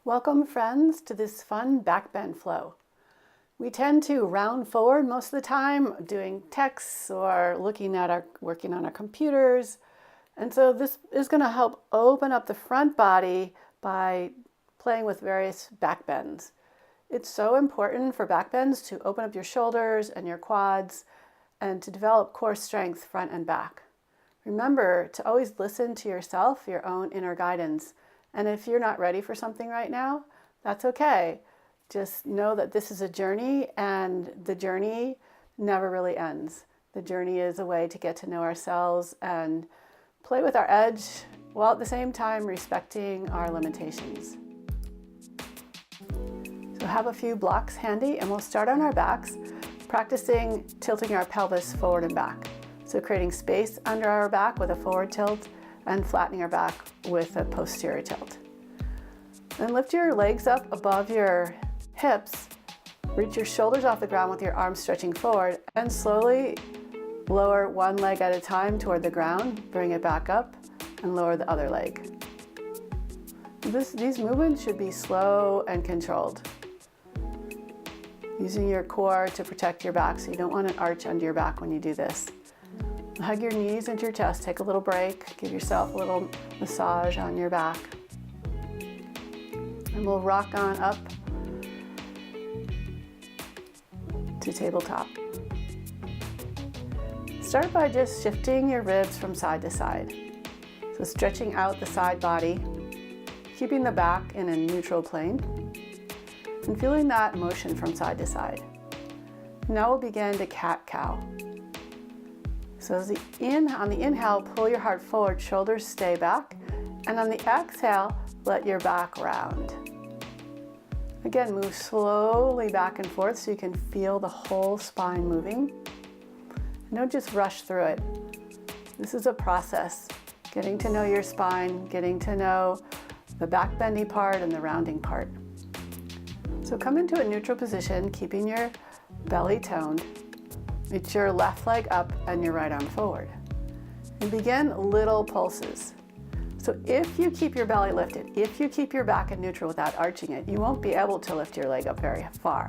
Welcome friends to this fun backbend flow. We tend to round forward most of the time doing texts or working on our computers. And so this is going to help open up the front body by playing with various backbends. It's so important for backbends to open up your shoulders and your quads and to develop core strength front and back. Remember to always listen to yourself, your own inner guidance. And if you're not ready for something right now, that's okay. Just know that this is a journey and the journey never really ends. The journey is a way to get to know ourselves and play with our edge while at the same time respecting our limitations. So have a few blocks handy and we'll start on our backs, practicing tilting our pelvis forward and back. So creating space under our back with a forward tilt and flattening our back with a posterior tilt. And lift your legs up above your hips, reach your shoulders off the ground with your arms stretching forward, and slowly lower one leg at a time toward the ground, bring it back up, and lower the other leg. These movements should be slow and controlled. Using your core to protect your back, so you don't want an arch under your back when you do this. Hug your knees into your chest, take a little break, give yourself a little massage on your back. And we'll rock on up to tabletop. Start by just shifting your ribs from side to side. So stretching out the side body, keeping the back in a neutral plane, and feeling that motion from side to side. Now we'll begin to cat-cow. So as on the inhale, pull your heart forward, shoulders stay back, and on the exhale, let your back round. Again, move slowly back and forth so you can feel the whole spine moving. And don't just rush through it. This is a process, getting to know your spine, getting to know the back bendy part and the rounding part. So come into a neutral position, keeping your belly toned. Reach your left leg up and your right arm forward. And begin little pulses. So if you keep your belly lifted, if you keep your back in neutral without arching it, you won't be able to lift your leg up very far.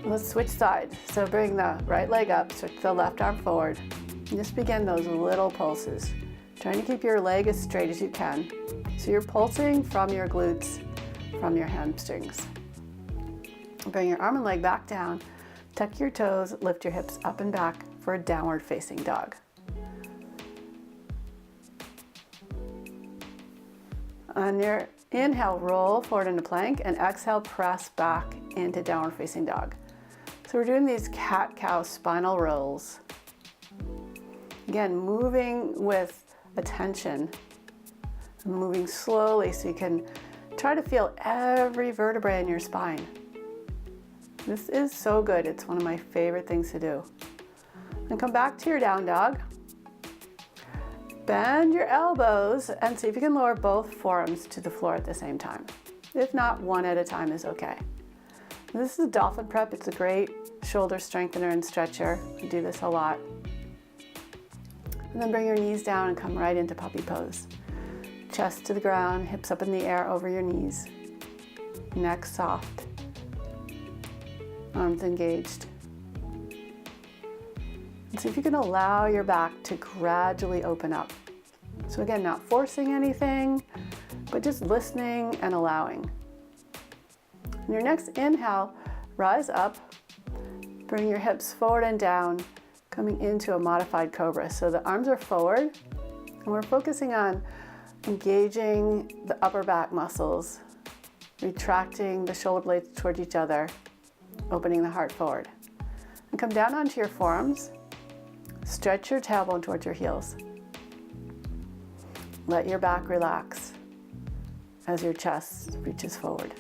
Let's switch sides. So bring the right leg up, switch the left arm forward. And just begin those little pulses. Trying to keep your leg as straight as you can. So you're pulsing from your glutes, from your hamstrings. Bring your arm and leg back down. Tuck your toes, lift your hips up and back for a downward facing dog. On your inhale, roll forward into plank, and exhale, press back into downward facing dog. So we're doing these cat-cow spinal rolls. Again, moving with attention, moving slowly so you can try to feel every vertebrae in your spine. This is so good. It's one of my favorite things to do. And come back to your down dog. Bend your elbows and see if you can lower both forearms to the floor at the same time. If not, one at a time is okay. This is dolphin prep. It's a great shoulder strengthener and stretcher. We do this a lot. And then bring your knees down and come right into puppy pose. Chest to the ground, hips up in the air over your knees. Neck soft. Arms engaged. And see if you can allow your back to gradually open up. So again, not forcing anything, but just listening and allowing. On your next inhale, rise up, bring your hips forward and down, coming into a modified cobra. So the arms are forward, and we're focusing on engaging the upper back muscles, retracting the shoulder blades towards each other, opening the heart forward. And come down onto your forearms. Stretch your tailbone towards your heels. Let your back relax as your chest reaches forward.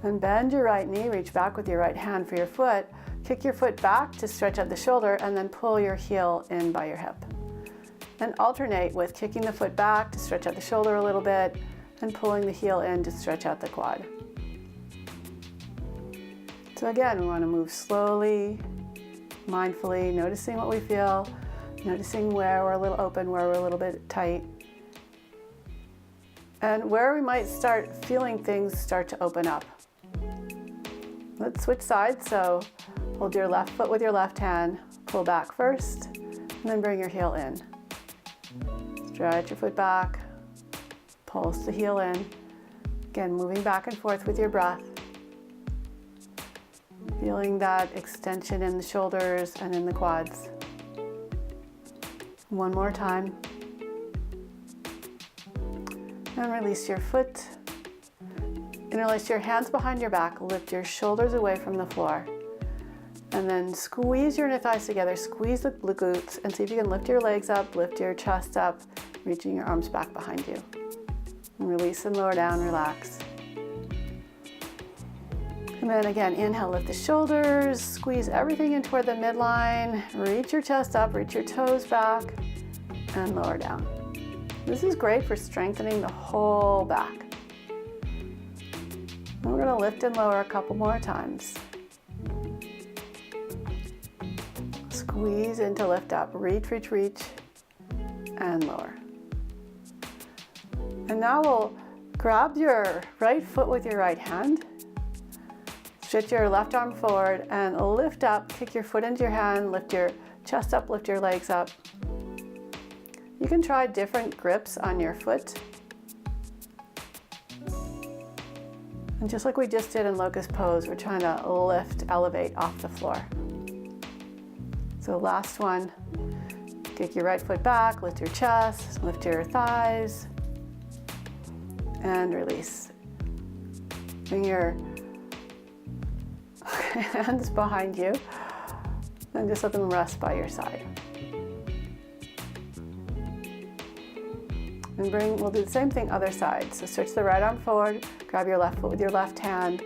And bend your right knee, reach back with your right hand for your foot. Kick your foot back to stretch out the shoulder and then pull your heel in by your hip. And alternate with kicking the foot back to stretch out the shoulder a little bit and pulling the heel in to stretch out the quad. So again, we want to move slowly, mindfully, noticing what we feel, noticing where we're a little open, where we're a little bit tight. And where we might start feeling things start to open up. Let's switch sides. So hold your left foot with your left hand, pull back first, and then bring your heel in. Stretch your foot back, pulse the heel in. Again, moving back and forth with your breath. Feeling that extension in the shoulders and in the quads. One more time. And release your foot. Interlace your hands behind your back, lift your shoulders away from the floor. And then squeeze your inner thighs together, squeeze the glutes, and see if you can lift your legs up, lift your chest up, reaching your arms back behind you. And release and lower down, relax. And then again, inhale, lift the shoulders, squeeze everything in toward the midline, reach your chest up, reach your toes back, and lower down. This is great for strengthening the whole back. And we're going to lift and lower a couple more times. Squeeze into lift up, reach, reach, reach, and lower. And now we'll grab your right foot with your right hand, stretch your left arm forward and lift up, kick your foot into your hand, lift your chest up, lift your legs up. You can try different grips on your foot. And just like we just did in locust pose, we're trying to lift, elevate off the floor. So last one, kick your right foot back, lift your chest, lift your thighs, and release. Bring your hands behind you and just let them rest by your side. And we'll do the same thing other side. So stretch the right arm forward, grab your left foot with your left hand,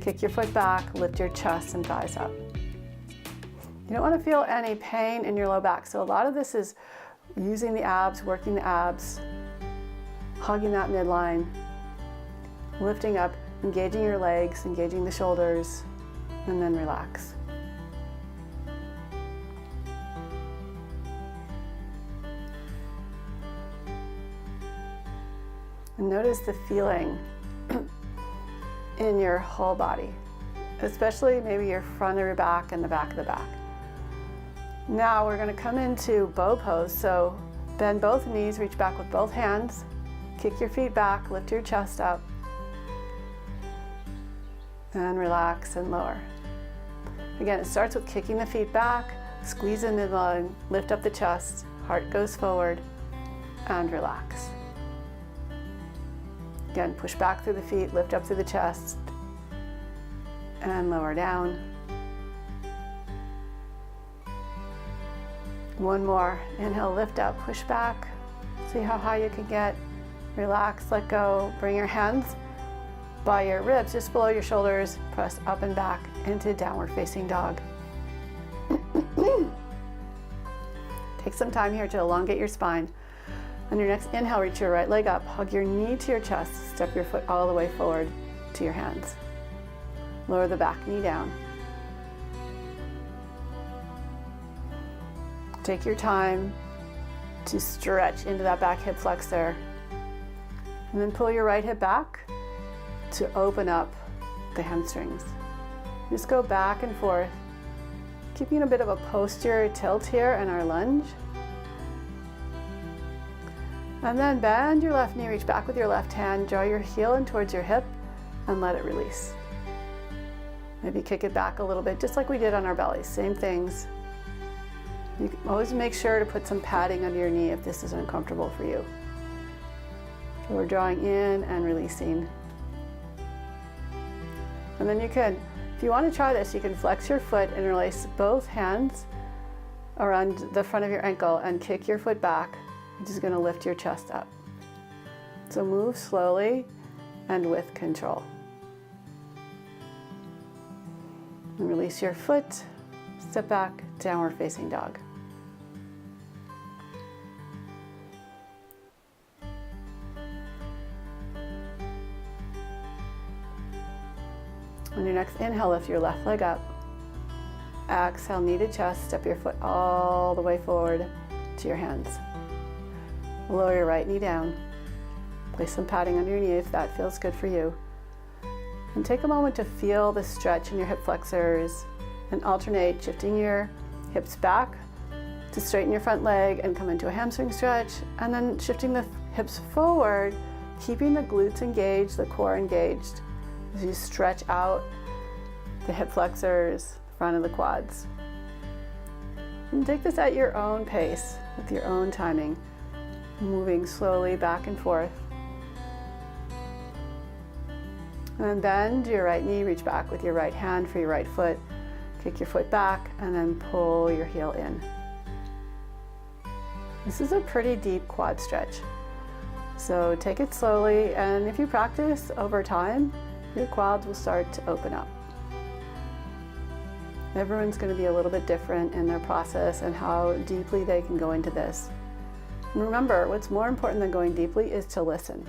kick your foot back, lift your chest and thighs up. You don't want to feel any pain in your low back. So a lot of this is using the abs, working the abs, hugging that midline, lifting up, engaging your legs, engaging the shoulders, and then relax. And notice the feeling in your whole body, especially maybe your front of your back and the back of the back. Now we're going to come into bow pose. So bend both knees, reach back with both hands, kick your feet back, lift your chest up, and relax and lower. Again, it starts with kicking the feet back, squeeze in the midline, lift up the chest, heart goes forward, and relax. Again, push back through the feet, lift up through the chest, and lower down. One more. Inhale, lift up, push back. See how high you can get. Relax, let go. Bring your hands by your ribs, just below your shoulders. Press up and back into downward facing dog. Take some time here to elongate your spine. On your next inhale, reach your right leg up, hug your knee to your chest, step your foot all the way forward to your hands. Lower the back knee down. Take your time to stretch into that back hip flexor. And then pull your right hip back to open up the hamstrings. Just go back and forth, keeping a bit of a posterior tilt here in our lunge. And then bend your left knee, reach back with your left hand, draw your heel in towards your hip and let it release. Maybe kick it back a little bit, just like we did on our belly. Same things. You can always make sure to put some padding under your knee if this is uncomfortable for you. So we're drawing in and releasing. And then you can, if you want to try this, you can flex your foot and interlace both hands around the front of your ankle and kick your foot back. You're just going to lift your chest up. So move slowly and with control. And release your foot, step back, downward facing dog. On your next inhale, lift your left leg up. Exhale, knee to chest, step your foot all the way forward to your hands. Lower your right knee down. Place some padding under your knee if that feels good for you. And take a moment to feel the stretch in your hip flexors and alternate shifting your hips back to straighten your front leg and come into a hamstring stretch, and then shifting the hips forward, keeping the glutes engaged, the core engaged as you stretch out the hip flexors, the front of the quads. And take this at your own pace, with your own timing, moving slowly back and forth. And then bend your right knee, reach back with your right hand for your right foot, kick your foot back, and then pull your heel in. This is a pretty deep quad stretch, so take it slowly, and if you practice over time, your quads will start to open up. Everyone's going to be a little bit different in their process and how deeply they can go into this. And remember, what's more important than going deeply is to listen.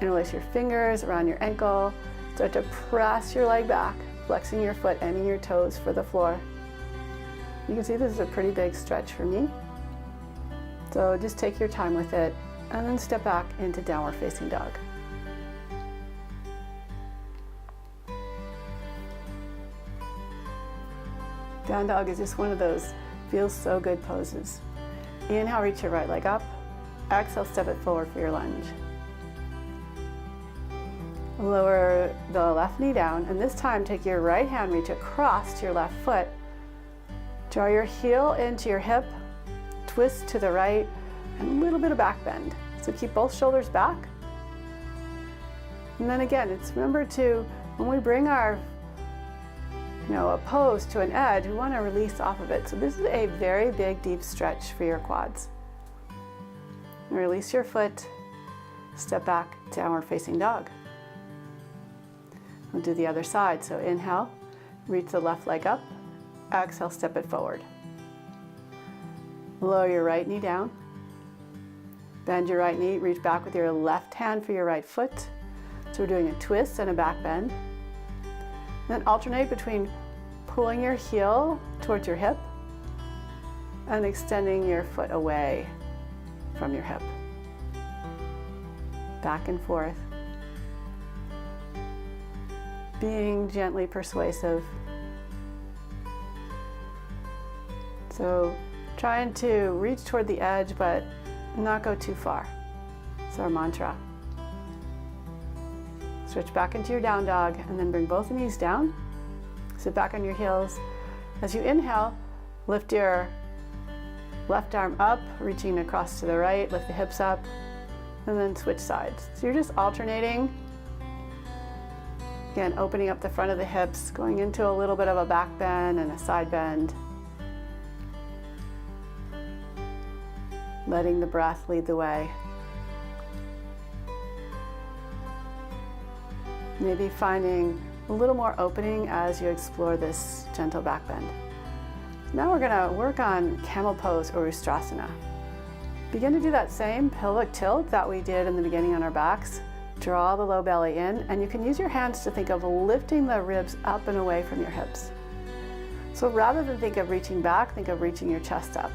Interlace your fingers around your ankle, start to press your leg back, flexing your foot, ending your toes for the floor. You can see this is a pretty big stretch for me. So just take your time with it and then step back into downward facing dog. Down dog is just one of those feels so good poses. Inhale, reach your right leg up. Exhale, step it forward for your lunge. Lower the left knee down, and this time take your right hand, reach across to your left foot. Draw your heel into your hip, twist to the right, and a little bit of back bend. So keep both shoulders back. And then again, it's remember to, when we bring our a pose to an edge, we want to release off of it. So this is a very big, deep stretch for your quads. And release your foot, step back, downward facing dog. We'll do the other side. So inhale, reach the left leg up. Exhale, step it forward. Lower your right knee down. Bend your right knee, reach back with your left hand for your right foot. So we're doing a twist and a back bend. Then alternate between pulling your heel towards your hip and extending your foot away from your hip. Back and forth. Being gently persuasive. So trying to reach toward the edge, but not go too far. It's our mantra. Switch back into your down dog and then bring both knees down. Sit back on your heels. As you inhale, lift your left arm up, reaching across to the right, lift the hips up, and then switch sides. So you're just alternating. Again, opening up the front of the hips, going into a little bit of a back bend and a side bend. Letting the breath lead the way. Maybe finding a little more opening as you explore this gentle back bend. Now we're going to work on camel pose or Ustrasana. Begin to do that same pelvic tilt that we did in the beginning on our backs. Draw the low belly in, and you can use your hands to think of lifting the ribs up and away from your hips. So rather than think of reaching back, think of reaching your chest up.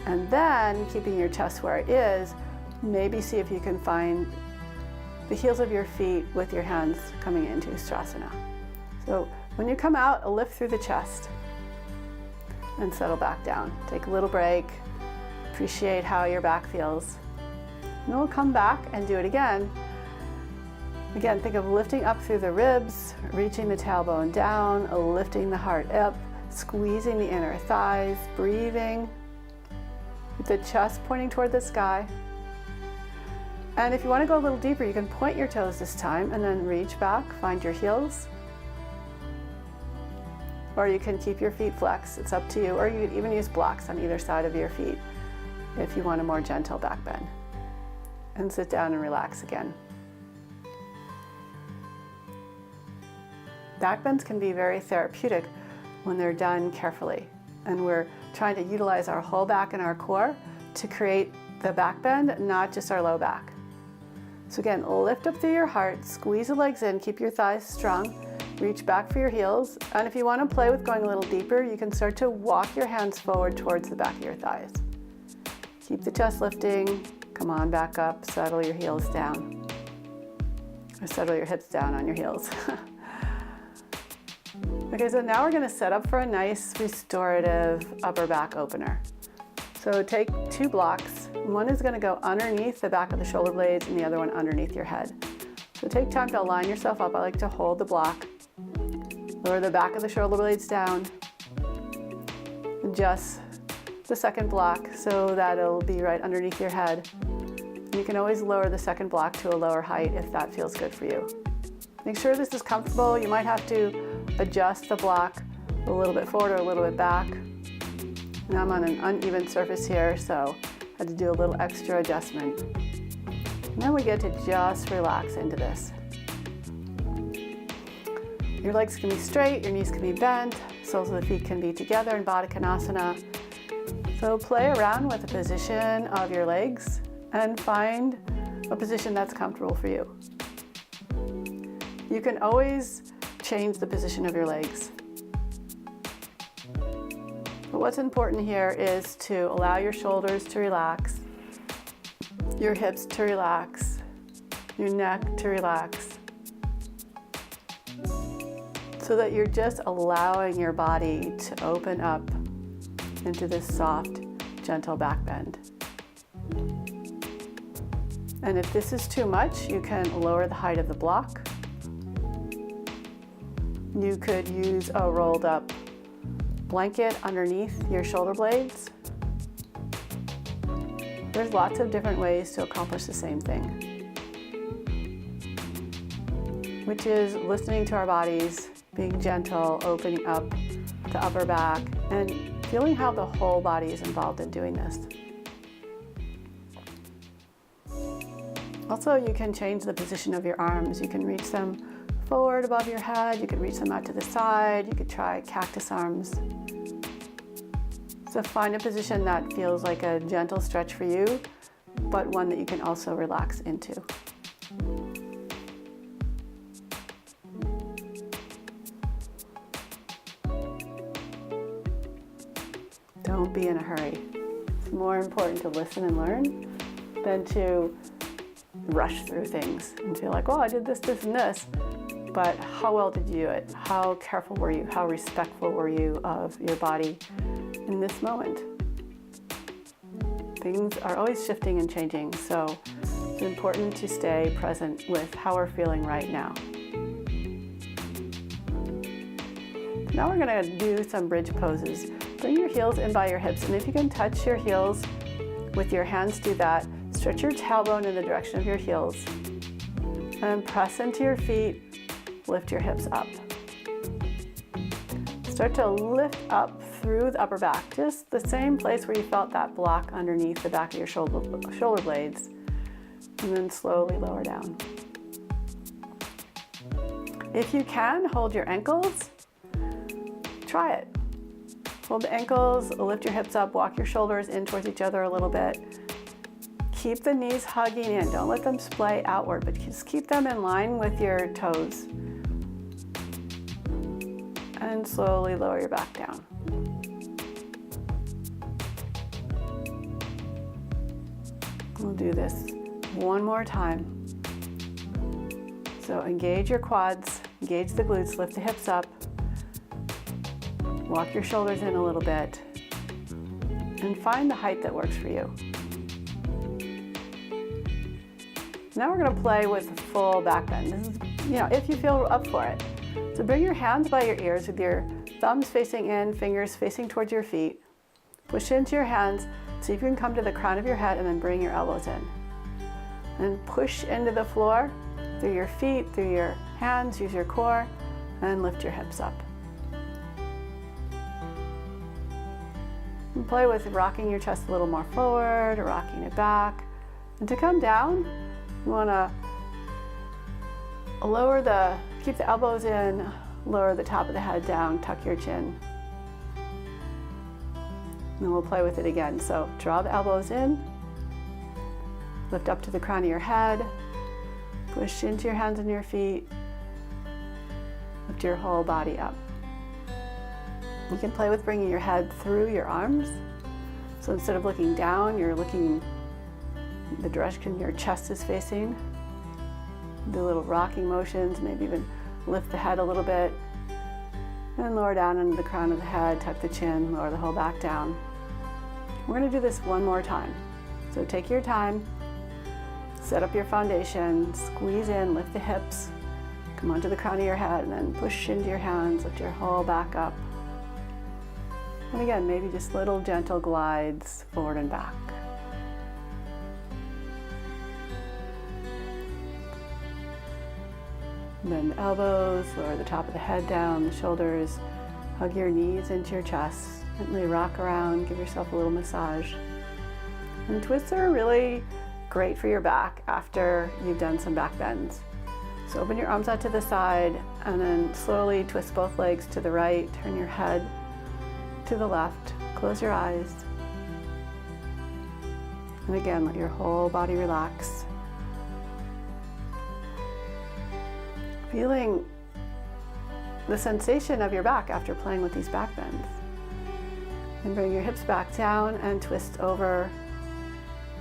And then keeping your chest where it is, maybe see if you can find the heels of your feet with your hands coming into Ustrasana. So when you come out, a lift through the chest and settle back down. Take a little break, appreciate how your back feels. And we'll come back and do it again. Again, think of lifting up through the ribs, reaching the tailbone down, lifting the heart up, squeezing the inner thighs, breathing with the chest pointing toward the sky. And if you want to go a little deeper, you can point your toes this time and then reach back, find your heels. Or you can keep your feet flexed, it's up to you. Or you could even use blocks on either side of your feet if you want a more gentle back bend. And sit down and relax again. Back bends can be very therapeutic when they're done carefully. And we're trying to utilize our whole back and our core to create the back bend, not just our low back. So again, lift up through your heart, squeeze the legs in, keep your thighs strong, reach back for your heels. And if you want to play with going a little deeper, you can start to walk your hands forward towards the back of your thighs. Keep the chest lifting, come on back up, settle your heels down. Or settle your hips down on your heels. Okay, so now we're going to set up for a nice restorative upper back opener. So take 2 blocks. One is going to go underneath the back of the shoulder blades and the other one underneath your head. So take time to line yourself up. I like to hold the block, lower the back of the shoulder blades down, adjust the second block so that it'll be right underneath your head. You can always lower the second block to a lower height if that feels good for you. Make sure this is comfortable. You might have to adjust the block a little bit forward or a little bit back. And I'm on an uneven surface here, so I had to do a little extra adjustment. And then we get to just relax into this. Your legs can be straight, your knees can be bent, soles of the feet can be together in Baddha Konasana. So play around with the position of your legs and find a position that's comfortable for you. You can always change the position of your legs. But what's important here is to allow your shoulders to relax, your hips to relax, your neck to relax, so that you're just allowing your body to open up into this soft, gentle back bend. And if this is too much, you can lower the height of the block. You could use a rolled up blanket underneath your shoulder blades. There's lots of different ways to accomplish the same thing, which is listening to our bodies, being gentle, opening up the upper back, and feeling how the whole body is involved in doing this. Also, you can change the position of your arms. You can reach them forward above your head, you could reach them out to the side, you could try cactus arms. So find a position that feels like a gentle stretch for you, but one that you can also relax into. Don't be in a hurry. It's more important to listen and learn than to rush through things and feel like, oh, I did this, this, and this. But how well did you do it? How careful were you? How respectful were you of your body in this moment? Things are always shifting and changing, so it's important to stay present with how we're feeling right now. Now we're going to do some bridge poses. Bring your heels in by your hips, and if you can touch your heels with your hands, do that. Stretch your tailbone in the direction of your heels, and press into your feet. Lift your hips up. Start to lift up through the upper back, just the same place where you felt that block underneath the back of your shoulder blades, and then slowly lower down. If you can, hold your ankles. Try it. Hold the ankles, lift your hips up, walk your shoulders in towards each other a little bit. Keep the knees hugging in. Don't let them splay outward, but just keep them in line with your toes. And slowly lower your back down. We'll do this one more time. So engage your quads, engage the glutes, lift the hips up, walk your shoulders in a little bit, and find the height that works for you. Now we're going to play with a full back bend. This is, if you feel up for it. So bring your hands by your ears with your thumbs facing in, fingers facing towards your feet. Push into your hands, see if you can come to the crown of your head, and then bring your elbows in. And push into the floor through your feet, through your hands, use your core, and lift your hips up. And play with rocking your chest a little more forward, or rocking it back. And to come down, you want to keep the elbows in, lower the top of the head down, tuck your chin. And then we'll play with it again. So draw the elbows in, lift up to the crown of your head, push into your hands and your feet, lift your whole body up. You can play with bringing your head through your arms. So instead of looking down, you're looking the direction your chest is facing. Do little rocking motions, maybe even lift the head a little bit. And lower down into the crown of the head, tuck the chin, lower the whole back down. We're going to do this one more time. So take your time, set up your foundation, squeeze in, lift the hips, come onto the crown of your head, and then push into your hands, lift your whole back up. And again, maybe just little gentle glides forward and back. Bend the elbows, lower the top of the head down, the shoulders, hug your knees into your chest, gently rock around, give yourself a little massage. And twists are really great for your back after you've done some back bends. So open your arms out to the side and then slowly twist both legs to the right, turn your head to the left, close your eyes. And again, let your whole body relax. Feeling the sensation of your back after playing with these back bends. And bring your hips back down and twist over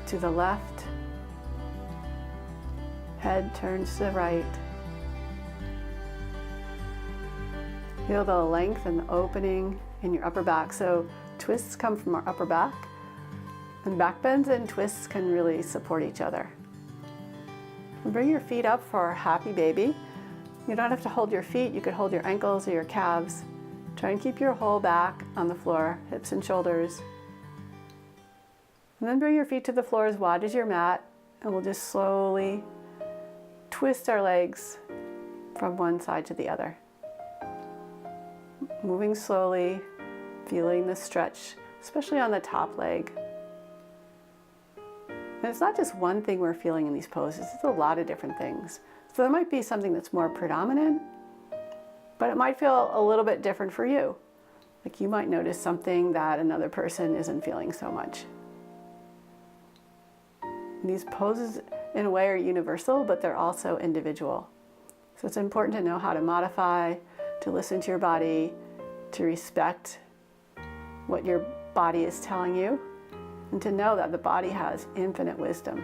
to the left. Head turns to the right. Feel the length and the opening in your upper back. So twists come from our upper back, and back bends and twists can really support each other. And bring your feet up for happy baby. You don't have to hold your feet, you could hold your ankles or your calves. Try and keep your whole back on the floor, hips and shoulders. And then bring your feet to the floor as wide as your mat, and we'll just slowly twist our legs from one side to the other. Moving slowly, feeling the stretch, especially on the top leg. And it's not just one thing we're feeling in these poses, it's a lot of different things. So there might be something that's more predominant, but it might feel a little bit different for you. Like you might notice something that another person isn't feeling so much. These poses in a way are universal, but they're also individual. So it's important to know how to modify, to listen to your body, to respect what your body is telling you, and to know that the body has infinite wisdom.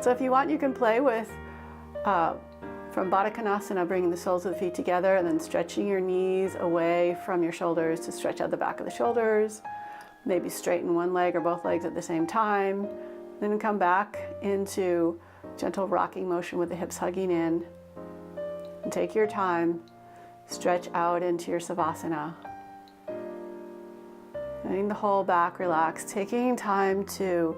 So if you want, you can play with from Baddha Konasana, bringing the soles of the feet together and then stretching your knees away from your shoulders to stretch out the back of the shoulders. Maybe straighten one leg or both legs at the same time. Then come back into gentle rocking motion with the hips hugging in. And take your time, stretch out into your Savasana. Letting the whole back relax, taking time to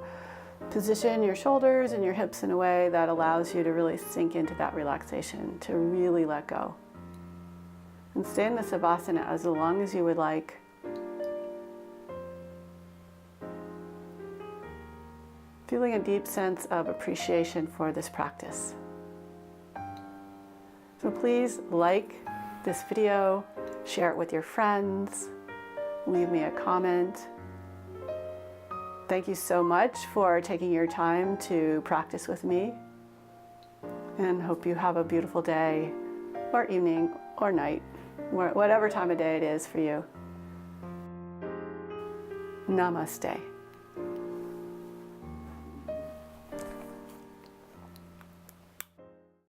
position your shoulders and your hips in a way that allows you to really sink into that relaxation, to really let go. And stay in the Savasana as long as you would like. Feeling a deep sense of appreciation for this practice. So please like this video, share it with your friends, leave me a comment. Thank you so much for taking your time to practice with me, and hope you have a beautiful day or evening or night, whatever time of day it is for you. Namaste.